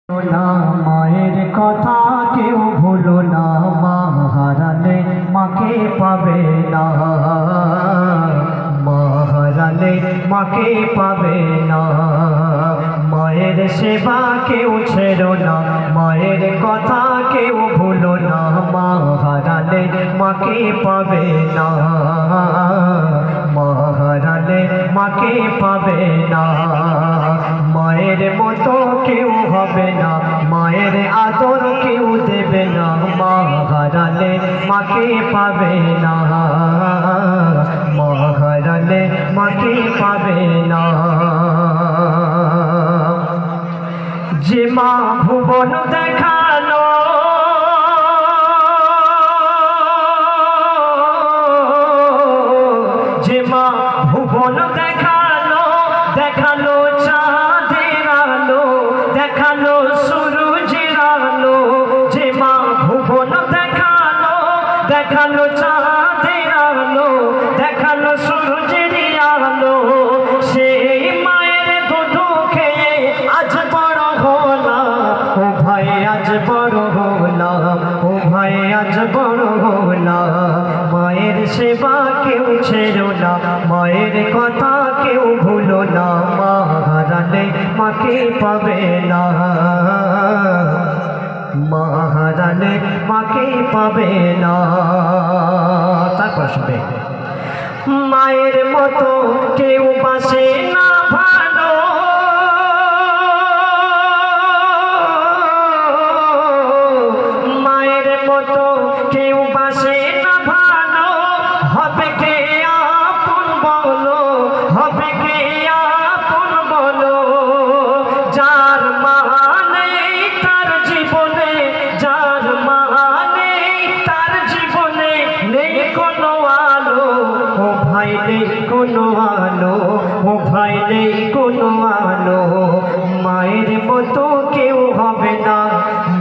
না মায়ের কথা কেউ ভুলো না, মা হারালে মাকে পাবে না, মা হারালে মাকে পাবে না। মায়ের সেবা কেউ ছেড়ো না, মায়ের কথা কেউ ভুলো না, মা হারালে মাকে পাবে না, মা হারালে মাকে পাবে না। মায়ের মতো কেউ হবে না, মায়ের আদর কেউ দেবে না, মা হারালে মাকে পাবে না, মা হারালে মাকে পাবে না। যে মা ভুবন দেখালো, যে মা ভুবন দেখালো, দেখালো চাঁদের আলো, দেখালো সূরজের আলো। যে মা ভুবন দেখালো, দেখালো চাঁদের আলো, দেখালো সূরজের আলো। সেই মায়ের দুধ খেয়ে আজ বড় হলাম, ও ভাই আজ বড় হলাম, ও ভাই আজ বড় হলাম। মায়ের সেবা কেউ ছেড়ো না, মায়ের কথা কেউ ভুলো না, মা হারালে মাকে পাবে না, মা হারালে মাকে পাবে না। তারপর শুনে মায়ের মতো কেউ বাসে না ভালো, মায়ের মতো কেউ বাসে না ভালো। হবে কে আপন বলো, হবে কে আপন বলো। যার মা নেই তার জীবনে, যার মা নেই তার জীবনে নেই কোনো আলো, ও ভাই নেই কোনো আলো, ও ভাই নেই কোনো আলো। মায়ের মতো কেউ হবে না,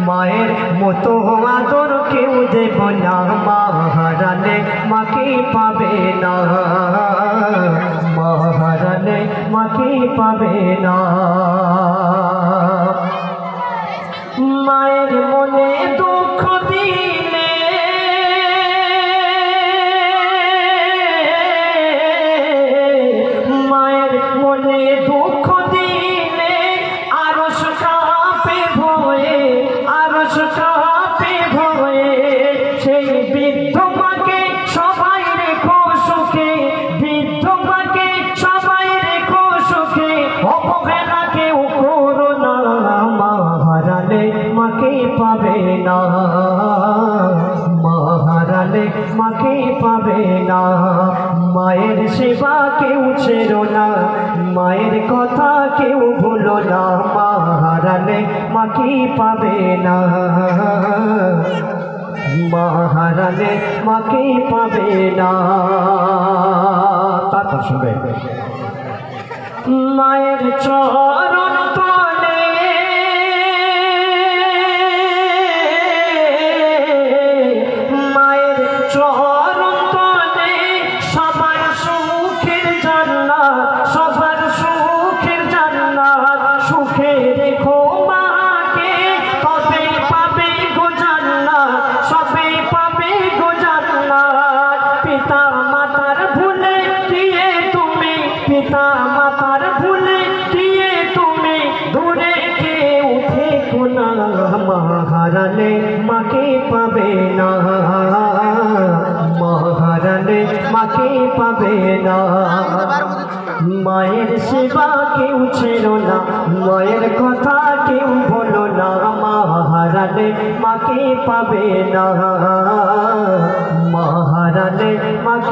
মায়ের মতো আদর কেউ দেব না, মা হারালে মাকে পাবে না, মা হারালে মাকে পাবে না। মায়ের মনে দুঃখ দিলে, মায়ের মনে দুঃখ দিলে আরশ কাঁপে ভয়ে, আরশ কাঁপে ভয়ে। সেই বৃদ্ধ মাকে সবাই রেখো সুখে, বৃদ্ধ মাকে সবাই রেখো সুখে। অবহেলা কেউ করো না, মা হারালে মাকে পাবে না, মা হারালে মাকে পাবে না। মায়ের সেবা কেউ ছেড়ো না, মায়ের কথা কেউ ভুলো না, মা হারালে মাকে পাবে না, মা হারালে মাকে পাবে না। তারপর শুনবে মায়ের চরণ তলে, মায়ের চরণ তলে সবার সুখের জান্নাত, সবার সুখের জান্নাত। সুখে রেখো মাকে তবে পাবে গো জান্নাত, সবে পাবে গো জান্নাত। পিতা মাতার ভুলে গিয়ে তুমি, পিতা মাতার ভুলে গিয়ে তুমি দূরে কেউ থেকো না, মা হারালে মাকে পাবে না, মা হারালে মাকে পাবে না। মায়ের সেবা কেউ ছেড়ো না, মায়ের কথা কেউ বলো না, মা হারালে মাকে পাবে না, মা হারালে মাকে